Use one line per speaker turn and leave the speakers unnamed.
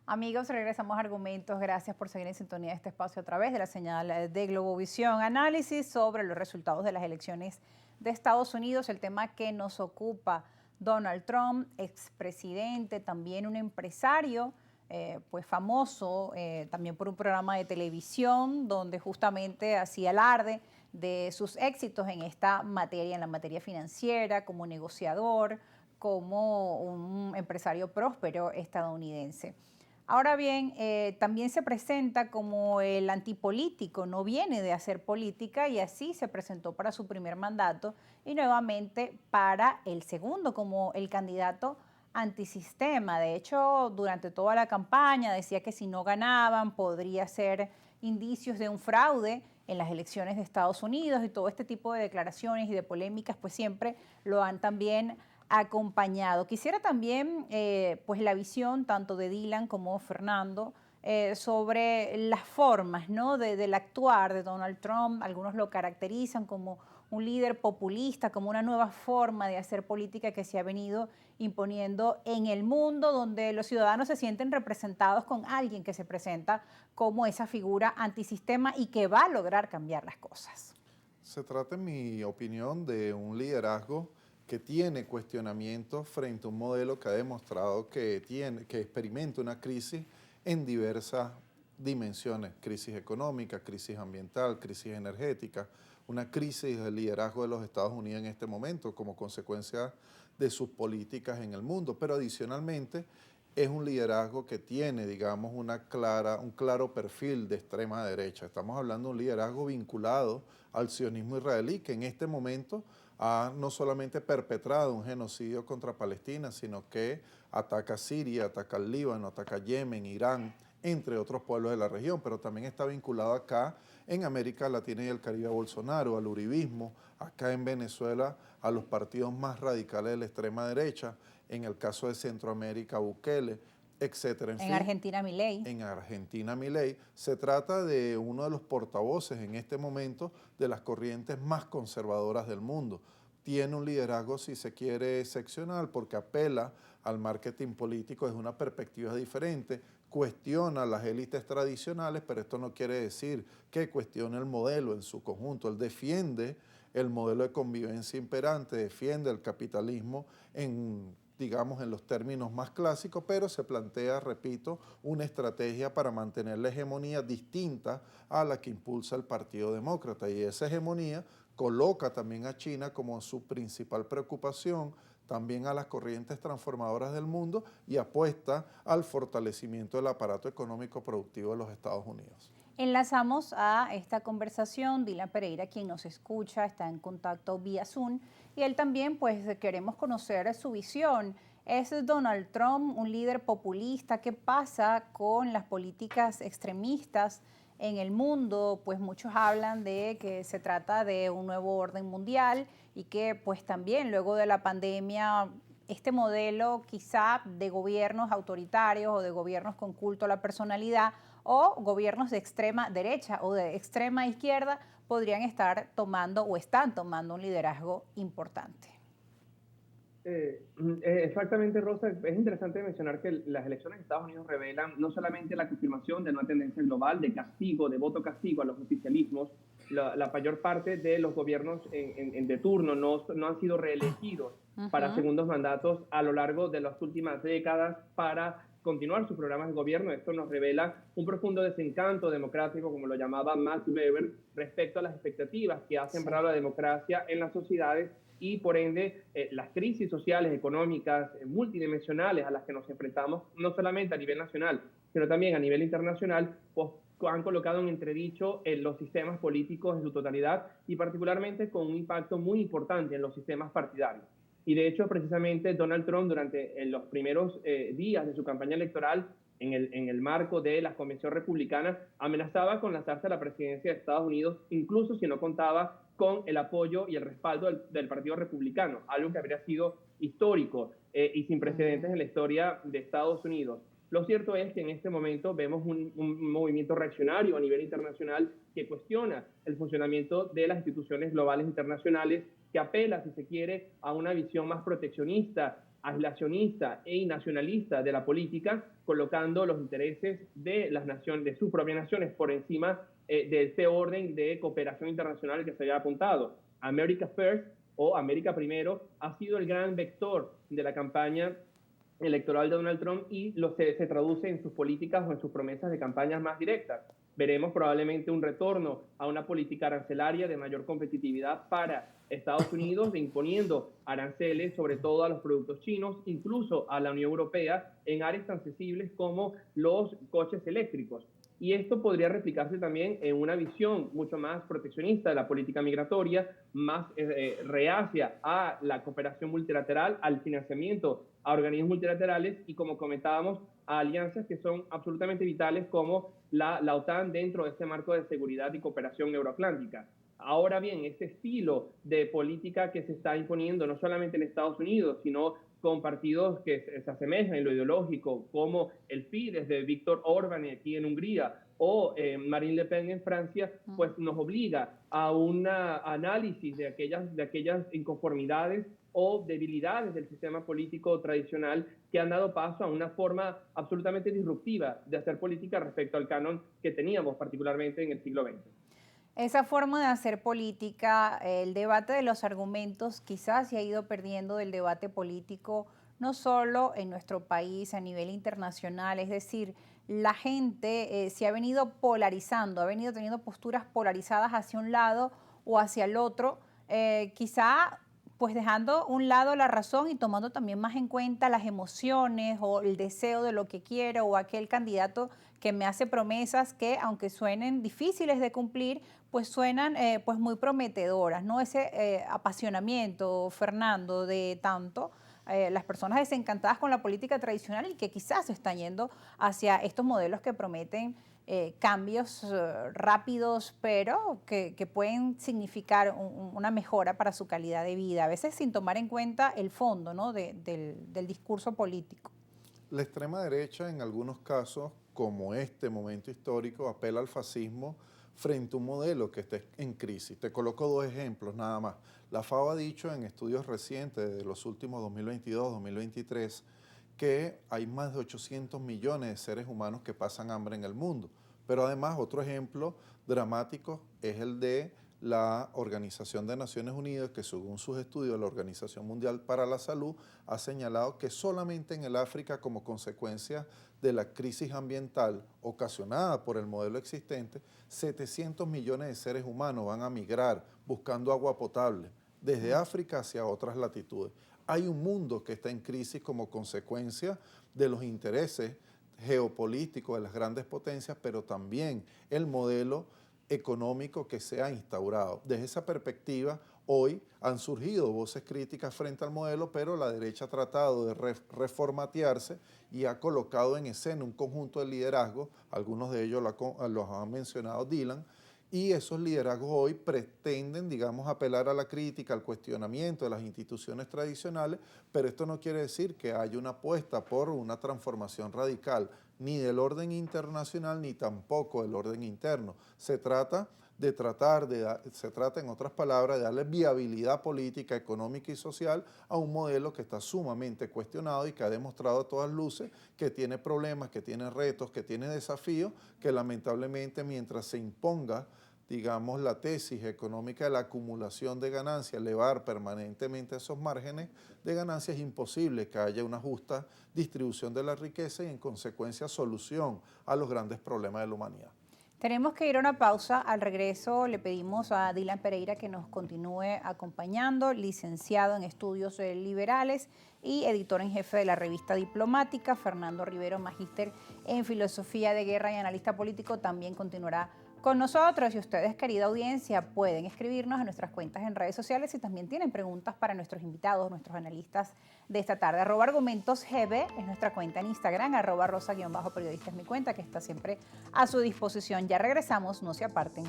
Amigos, regresamos a Argumentos. Gracias por seguir en sintonía de este espacio a través de la señal de Globovisión. Análisis sobre los resultados de las elecciones de Estados Unidos, el tema que nos ocupa. Donald Trump, expresidente, también un empresario, pues famoso, también por un programa de televisión donde justamente hacía alarde de sus éxitos en esta materia, en la materia financiera, como negociador, como un empresario próspero estadounidense. Ahora bien, también se presenta como el antipolítico, no viene de hacer política y así se presentó para su primer mandato y nuevamente para el segundo como el candidato antisistema. De hecho, durante toda la campaña decía que si no ganaban podría ser indicios de un fraude en las elecciones de Estados Unidos y todo este tipo de declaraciones y de polémicas pues siempre lo han también acompañado. Quisiera también pues la visión tanto de Dylan como Fernando sobre las formas, ¿no? del actuar de Donald Trump. Algunos lo caracterizan como un líder populista, como una nueva forma de hacer política que se ha venido imponiendo en el mundo, donde los ciudadanos se sienten representados con alguien que se presenta como esa figura antisistema y que va a lograr cambiar las cosas.
Se trata, en mi opinión, de un liderazgo que tiene cuestionamientos frente a un modelo que ha demostrado que experimenta una crisis en diversas dimensiones: crisis económica, crisis ambiental, crisis energética, una crisis del liderazgo de los Estados Unidos en este momento como consecuencia de sus políticas en el mundo. Pero adicionalmente es un liderazgo que tiene, digamos, un claro perfil de extrema derecha. Estamos hablando de un liderazgo vinculado al sionismo israelí, que en este momento ha no solamente perpetrado un genocidio contra Palestina, sino que ataca Siria, ataca el Líbano, ataca Yemen, Irán, entre otros pueblos de la región, pero también está vinculado acá en América Latina y el Caribe a Bolsonaro, al uribismo, acá en Venezuela a los partidos más radicales de la extrema derecha, en el caso de Centroamérica, Bukele, etcétera. En
En
fin,
Argentina, Milei.
en Argentina, Milei. Se trata de uno de los portavoces en este momento de las corrientes más conservadoras del mundo. Tiene un liderazgo, si se quiere, excepcional, porque apela al marketing político desde una perspectiva diferente, cuestiona las élites tradicionales, pero esto no quiere decir que cuestione el modelo en su conjunto. Él defiende el modelo de convivencia imperante, defiende el capitalismo digamos, en los términos más clásicos, pero se plantea, repito, una estrategia para mantener la hegemonía distinta a la que impulsa el Partido Demócrata. Y esa hegemonía coloca también a China como su principal preocupación, también a las corrientes transformadoras del mundo, y apuesta al fortalecimiento del aparato económico productivo de los Estados Unidos.
Enlazamos a esta conversación Dylan Pereira, quien nos escucha, está en contacto vía Zoom, y él también, pues, queremos conocer su visión. ¿Es Donald Trump un líder populista? ¿Qué pasa con las políticas extremistas en el mundo? Pues muchos hablan de que se trata de un nuevo orden mundial y que, pues, también luego de la pandemia este modelo quizá de gobiernos autoritarios o de gobiernos con culto a la personalidad o gobiernos de extrema derecha o de extrema izquierda podrían estar tomando o están tomando un liderazgo importante.
Exactamente, Rosa. Es interesante mencionar que las elecciones de Estados Unidos revelan no solamente la confirmación de una tendencia global de castigo, de voto castigo a los oficialismos. La mayor parte de los gobiernos de turno no han sido reelegidos para segundos mandatos a lo largo de las últimas décadas para continuar sus programas de gobierno. Esto nos revela un profundo desencanto democrático, como lo llamaba Max Weber, respecto a las expectativas que ha sembrado la democracia en las sociedades y por ende las crisis sociales, económicas, multidimensionales a las que nos enfrentamos, no solamente a nivel nacional, sino también a nivel internacional, pues han colocado en entredicho los sistemas políticos en su totalidad y particularmente con un impacto muy importante en los sistemas partidarios. Y de hecho, precisamente Donald Trump durante los primeros días de su campaña electoral, en el marco de la Convención Republicana, amenazaba con lanzarse a la presidencia de Estados Unidos, incluso si no contaba con el apoyo y el respaldo del Partido Republicano, algo que habría sido histórico y sin precedentes en la historia de Estados Unidos. Lo cierto es que en este momento vemos un movimiento reaccionario a nivel internacional que cuestiona el funcionamiento de las instituciones globales internacionales, que apela, si se quiere, a una visión más proteccionista, aislacionista y nacionalista de la política, colocando los intereses de las naciones, de sus propias naciones, por encima de este orden de cooperación internacional que se había apuntado. America First o América Primero ha sido el gran vector de la campaña electoral de Donald Trump y se traduce en sus políticas o en sus promesas de campañas más directas. Veremos probablemente un retorno a una política arancelaria de mayor competitividad para Estados Unidos, imponiendo aranceles sobre todo a los productos chinos, incluso a la Unión Europea, en áreas tan sensibles como los coches eléctricos. Y esto podría replicarse también en una visión mucho más proteccionista de la política migratoria, más reacia a la cooperación multilateral, al financiamiento a organismos multilaterales y, como comentábamos, a alianzas que son absolutamente vitales como la OTAN dentro de este marco de seguridad y cooperación euroatlántica. Ahora bien, este estilo de política que se está imponiendo no solamente en Estados Unidos, sino con partidos que se asemejan en lo ideológico, como el Fidesz de Viktor Orbán aquí en Hungría o Marine Le Pen en Francia, pues nos obliga a un análisis de aquellas inconformidades o debilidades del sistema político tradicional que han dado paso a una forma absolutamente disruptiva de hacer política respecto al canon que teníamos particularmente en el siglo XX.
Esa forma de hacer política, el debate de los argumentos quizás se ha ido perdiendo del debate político, no solo en nuestro país, a nivel internacional, es decir, la gente se ha venido polarizando, ha venido teniendo posturas polarizadas hacia un lado o hacia el otro, quizá pues dejando un lado la razón y tomando también más en cuenta las emociones o el deseo de lo que quiero o aquel candidato que me hace promesas que, aunque suenen difíciles de cumplir, pues suenan pues muy prometedoras, ¿no? Ese apasionamiento, Fernando, de tanto las personas desencantadas con la política tradicional y que quizás se están yendo hacia estos modelos que prometen cambios rápidos, pero que pueden significar una mejora para su calidad de vida, a veces sin tomar en cuenta el fondo, ¿no? del discurso político.
La extrema derecha, en algunos casos, como este momento histórico, apela al fascismo frente a un modelo que esté en crisis. Te coloco dos ejemplos nada más. La FAO ha dicho en estudios recientes de los últimos 2022-2023 que hay más de 800 millones de seres humanos que pasan hambre en el mundo. Pero además, otro ejemplo dramático es el de la Organización de Naciones Unidas, que según sus estudios, la Organización Mundial para la Salud ha señalado que solamente en el África, como consecuencia de la crisis ambiental ocasionada por el modelo existente, 700 millones de seres humanos van a migrar buscando agua potable desde África hacia otras latitudes. Hay un mundo que está en crisis como consecuencia de los intereses geopolíticos de las grandes potencias, pero también el modelo económico que se ha instaurado. Desde esa perspectiva, hoy han surgido voces críticas frente al modelo, pero la derecha ha tratado de reformatearse y ha colocado en escena un conjunto de liderazgos, algunos de ellos los ha mencionado Dylan, y esos liderazgos hoy pretenden, digamos, apelar a la crítica, al cuestionamiento de las instituciones tradicionales, pero esto no quiere decir que haya una apuesta por una transformación radical, ni del orden internacional, ni tampoco del orden interno. Se trata, en otras palabras, de darle viabilidad política, económica y social a un modelo que está sumamente cuestionado y que ha demostrado a todas luces que tiene problemas, que tiene retos, que tiene desafíos, que lamentablemente mientras se imponga, digamos, la tesis económica de la acumulación de ganancias, elevar permanentemente esos márgenes de ganancias, es imposible que haya una justa distribución de la riqueza y en consecuencia solución a los grandes problemas de la humanidad.
Tenemos que ir a una pausa. Al regreso le pedimos a Dylan Pereira que nos continúe acompañando, licenciado en estudios liberales y editor en jefe de la revista Diplomática. Fernando Rivero, magíster en filosofía de guerra y analista político, también continuará con nosotros. Y ustedes, querida audiencia, pueden escribirnos a nuestras cuentas en redes sociales si también tienen preguntas para nuestros invitados, nuestros analistas de esta tarde. @argumentosgb es nuestra cuenta en Instagram, @rosa_periodista es mi cuenta, que está siempre a su disposición. Ya regresamos, no se aparten.